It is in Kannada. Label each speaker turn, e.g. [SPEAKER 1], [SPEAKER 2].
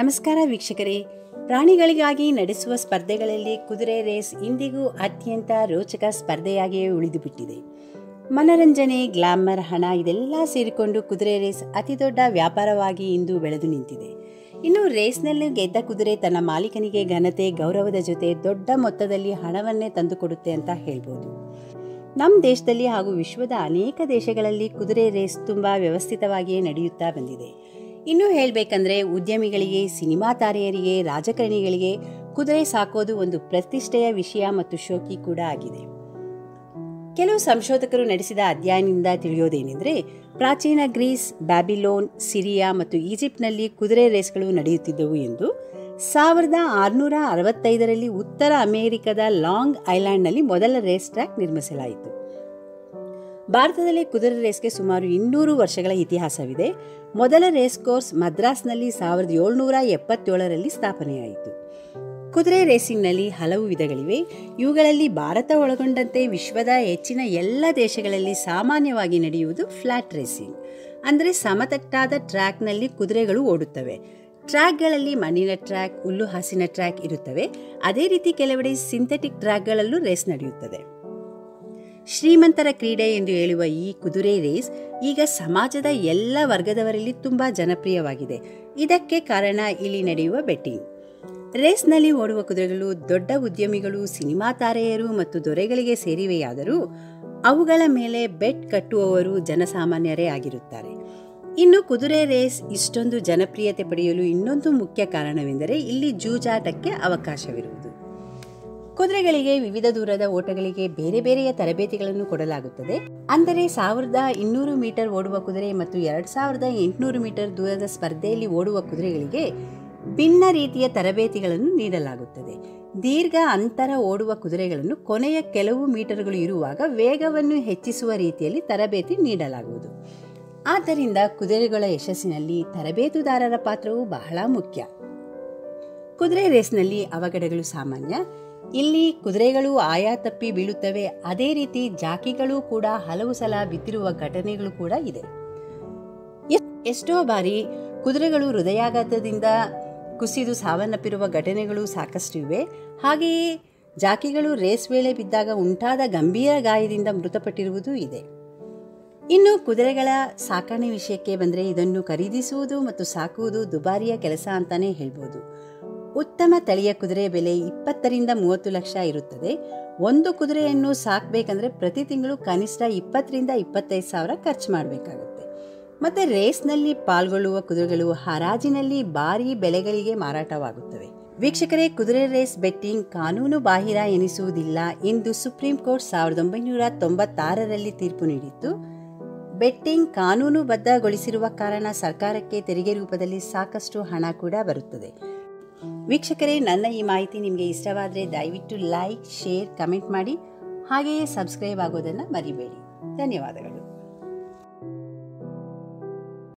[SPEAKER 1] ನಮಸ್ಕಾರ ವೀಕ್ಷಕರೇ. ಪ್ರಾಣಿಗಳಿಗಾಗಿ ನಡೆಸುವ ಸ್ಪರ್ಧೆಗಳಲ್ಲಿ ಕುದುರೆ ರೇಸ್ ಇಂದಿಗೂ ಅತ್ಯಂತ ರೋಚಕ ಸ್ಪರ್ಧೆಯಾಗಿಯೇ ಉಳಿದುಬಿಟ್ಟಿದೆ. ಮನರಂಜನೆ, ಗ್ಲಾಮರ್, ಹಣ ಇದೆಲ್ಲ ಸೇರಿಕೊಂಡು ಕುದುರೆ ರೇಸ್ ಅತಿದೊಡ್ಡ ವ್ಯಾಪಾರವಾಗಿ ಇಂದು ಬೆಳೆದು ನಿಂತಿದೆ. ಇನ್ನು ರೇಸ್ನಲ್ಲಿ ಗೆದ್ದ ಕುದುರೆ ತನ್ನ ಮಾಲೀಕನಿಗೆ ಘನತೆ, ಗೌರವದ ಜೊತೆ ದೊಡ್ಡ ಮೊತ್ತದಲ್ಲಿ ಹಣವನ್ನೇ ತಂದುಕೊಡುತ್ತೆ ಅಂತ ಹೇಳ್ಬೋದು. ನಮ್ಮ ದೇಶದಲ್ಲಿ ಹಾಗೂ ವಿಶ್ವದ ಅನೇಕ ದೇಶಗಳಲ್ಲಿ ಕುದುರೆ ರೇಸ್ ತುಂಬ ವ್ಯವಸ್ಥಿತವಾಗಿಯೇ ನಡೆಯುತ್ತಾ ಬಂದಿದೆ. ಇನ್ನೂ ಹೇಳಬೇಕಂದ್ರೆ ಉದ್ಯಮಿಗಳಿಗೆ, ಸಿನಿಮಾ ತಾರೆಯರಿಗೆ, ರಾಜಕಾರಣಿಗಳಿಗೆ ಕುದುರೆ ಸಾಕೋದು ಒಂದು ಪ್ರತಿಷ್ಠೆಯ ವಿಷಯ ಮತ್ತು ಶೋಕಿ ಕೂಡ ಆಗಿದೆ. ಕೆಲವು ಸಂಶೋಧಕರು ನಡೆಸಿದ ಅಧ್ಯಯನದಿಂದ ತಿಳಿಯೋದೇನೆಂದರೆ, ಪ್ರಾಚೀನ ಗ್ರೀಸ್, ಬ್ಯಾಬಿಲೋನ್, ಸಿರಿಯಾ ಮತ್ತು ಈಜಿಪ್ಟ್ನಲ್ಲಿ ಕುದುರೆ ರೇಸ್ಗಳು ನಡೆಯುತ್ತಿದ್ದವು ಎಂದು. 1665ರಲ್ಲಿ ಉತ್ತರ ಅಮೆರಿಕದ ಲಾಂಗ್ ಐಲ್ಯಾಂಡ್ನಲ್ಲಿ ಮೊದಲ ರೇಸ್ ಟ್ರ್ಯಾಕ್ ನಿರ್ಮಿಸಲಾಯಿತು. ಭಾರತದಲ್ಲಿ ಕುದುರೆ ರೇಸ್ಗೆ ಸುಮಾರು 200 ವರ್ಷಗಳ ಇತಿಹಾಸವಿದೆ. ಮೊದಲ ರೇಸ್ ಕೋರ್ಸ್ ಮದ್ರಾಸ್ನಲ್ಲಿ 1777ರಲ್ಲಿ ಸ್ಥಾಪನೆಯಾಯಿತು. ಕುದುರೆ ರೇಸಿಂಗ್ನಲ್ಲಿ ಹಲವು ವಿಧಗಳಿವೆ. ಇವುಗಳಲ್ಲಿ ಭಾರತ ಒಳಗೊಂಡಂತೆ ವಿಶ್ವದ ಹೆಚ್ಚಿನ ಎಲ್ಲ ದೇಶಗಳಲ್ಲಿ ಸಾಮಾನ್ಯವಾಗಿ ನಡೆಯುವುದು ಫ್ಲಾಟ್ ರೇಸಿಂಗ್, ಅಂದರೆ ಸಮತಟ್ಟಾದ ಟ್ರ್ಯಾಕ್ನಲ್ಲಿ ಕುದುರೆಗಳು ಓಡುತ್ತವೆ. ಟ್ರ್ಯಾಕ್ಗಳಲ್ಲಿ ಮಣ್ಣಿನ ಟ್ರ್ಯಾಕ್, ಹುಲ್ಲು ಹಾಸಿನ ಟ್ರ್ಯಾಕ್ ಇರುತ್ತವೆ. ಅದೇ ರೀತಿ ಕೆಲವೆಡೆ ಸಿಂಥೆಟಿಕ್ ಟ್ರ್ಯಾಕ್ಗಳಲ್ಲೂ ರೇಸ್ ನಡೆಯುತ್ತದೆ. ಶ್ರೀಮಂತರ ಕ್ರೀಡೆ ಎಂದು ಹೇಳುವ ಈ ಕುದುರೆ ರೇಸ್ ಈಗ ಸಮಾಜದ ಎಲ್ಲ ವರ್ಗದವರಲ್ಲಿ ತುಂಬ ಜನಪ್ರಿಯವಾಗಿದೆ. ಇದಕ್ಕೆ ಕಾರಣ ಇಲ್ಲಿ ನಡೆಯುವ ಬೆಟ್ಟಿಂಗ್. ರೇಸ್ನಲ್ಲಿ ಓಡುವ ಕುದುರೆಗಳು ದೊಡ್ಡ ಉದ್ಯಮಿಗಳು, ಸಿನಿಮಾ ತಾರೆಯರು ಮತ್ತು ದೊರೆಗಳಿಗೆ ಸೇರಿವೆಯಾದರೂ ಅವುಗಳ ಮೇಲೆ ಬೆಟ್ ಕಟ್ಟುವವರು ಜನಸಾಮಾನ್ಯರೇ ಆಗಿರುತ್ತಾರೆ. ಇನ್ನು ಕುದುರೆ ರೇಸ್ ಇಷ್ಟೊಂದು ಜನಪ್ರಿಯತೆ ಪಡೆಯಲು ಇನ್ನೊಂದು ಮುಖ್ಯ ಕಾರಣವೆಂದರೆ ಇಲ್ಲಿ ಜೂಜಾಟಕ್ಕೆ ಅವಕಾಶವಿರುವುದು. ಕುದುರೆಗಳಿಗೆ ವಿವಿಧ ದೂರದ ಓಟಗಳಿಗೆ ಬೇರೆ ಬೇರೆಯ ತರಬೇತಿಗಳನ್ನು ಕೊಡಲಾಗುತ್ತದೆ. ಅಂದರೆ 1200 ಮೀಟರ್ ಓಡುವ ಕುದುರೆ ಮತ್ತು 2800 ಮೀಟರ್ ದೂರದ ಸ್ಪರ್ಧೆಯಲ್ಲಿ ಓಡುವ ಕುದುರೆಗಳಿಗೆ ಭಿನ್ನ ರೀತಿಯ ತರಬೇತಿಗಳನ್ನು ನೀಡಲಾಗುತ್ತದೆ. ದೀರ್ಘ ಅಂತರ ಓಡುವ ಕುದುರೆಗಳನ್ನು ಕೊನೆಯ ಕೆಲವು ಮೀಟರ್ಗಳು ಇರುವಾಗ ವೇಗವನ್ನು ಹೆಚ್ಚಿಸುವ ರೀತಿಯಲ್ಲಿ ತರಬೇತಿ ನೀಡಲಾಗುವುದು. ಆದ್ದರಿಂದ ಕುದುರೆಗಳ ಯಶಸ್ಸಿನಲ್ಲಿ ತರಬೇತುದಾರರ ಪಾತ್ರವು ಬಹಳ ಮುಖ್ಯ. ಕುದುರೆ ರೇಸ್ನಲ್ಲಿ ಅವಘಡಗಳು ಸಾಮಾನ್ಯ. ಇಲ್ಲಿ ಕುದುರೆಗಳು ಆಯಾ ತಪ್ಪಿ ಬೀಳುತ್ತವೆ. ಅದೇ ರೀತಿ ಜಾಕಿಗಳು ಕೂಡ ಹಲವು ಸಲ ಬಿದ್ದಿರುವ ಘಟನೆಗಳು ಕೂಡ ಇದೆ. ಎಷ್ಟೋ ಬಾರಿ ಕುದುರೆಗಳು ಹೃದಯಾಘಾತದಿಂದ ಕುಸಿದು ಸಾವನ್ನಪ್ಪಿರುವ ಘಟನೆಗಳು ಸಾಕಷ್ಟು ಇವೆ. ಹಾಗೆಯೇ ಜಾಕಿಗಳು ರೇಸ್ ವೇಳೆ ಬಿದ್ದಾಗ ಉಂಟಾದ ಗಂಭೀರ ಗಾಯದಿಂದ ಮೃತಪಟ್ಟಿರುವುದೂ ಇದೆ. ಇನ್ನು ಕುದುರೆಗಳ ಸಾಕಣೆ ವಿಷಯಕ್ಕೆ ಬಂದರೆ, ಇದನ್ನು ಖರೀದಿಸುವುದು ಮತ್ತು ಸಾಕುವುದು ದುಬಾರಿಯ ಕೆಲಸ ಅಂತಾನೆ ಹೇಳ್ಬೋದು. ಉತ್ತಮ ತಳಿಯ ಕುದುರೆ ಬೆಲೆ 20ರಿಂದ 30 ಲಕ್ಷ ಇರುತ್ತದೆ. ಒಂದು ಕುದುರೆಯನ್ನು ಸಾಕಬೇಕಂದ್ರೆ ಪ್ರತಿ ತಿಂಗಳು ಕನಿಷ್ಠ 20ರಿಂದ 25 ಸಾವಿರ ಖರ್ಚು ಮಾಡಬೇಕಾಗುತ್ತೆ. ಮತ್ತು ರೇಸ್ನಲ್ಲಿ ಪಾಲ್ಗೊಳ್ಳುವ ಕುದುರೆಗಳು ಹರಾಜಿನಲ್ಲಿ ಭಾರೀ ಬೆಲೆಗಳಿಗೆ ಮಾರಾಟವಾಗುತ್ತವೆ. ವೀಕ್ಷಕರೇ, ಕುದುರೆ ರೇಸ್ ಬೆಟ್ಟಿಂಗ್ ಕಾನೂನು ಬಾಹಿರ ಎನಿಸುವುದಿಲ್ಲ ಎಂದು ಸುಪ್ರೀಂ ಕೋರ್ಟ್ 1996ರಲ್ಲಿ ತೀರ್ಪು ನೀಡಿತ್ತು. ಬೆಟ್ಟಿಂಗ್ ಕಾನೂನುಬದ್ಧಗೊಳಿಸಿರುವ ಕಾರಣ ಸರ್ಕಾರಕ್ಕೆ ತೆರಿಗೆ ರೂಪದಲ್ಲಿ ಸಾಕಷ್ಟು ಹಣ ಕೂಡ ಬರುತ್ತದೆ. ವೀಕ್ಷಕರೇ, ನನ್ನ ಈ ಮಾಹಿತಿ ನಿಮಗೆ ಇಷ್ಟವಾದರೆ ದಯವಿಟ್ಟು ಲೈಕ್, ಶೇರ್, ಕಮೆಂಟ್ ಮಾಡಿ. ಹಾಗೆಯೇ ಸಬ್ಸ್ಕ್ರೈಬ್ ಆಗೋದನ್ನು ಮರಿಬೇಡಿ. ಧನ್ಯವಾದಗಳು.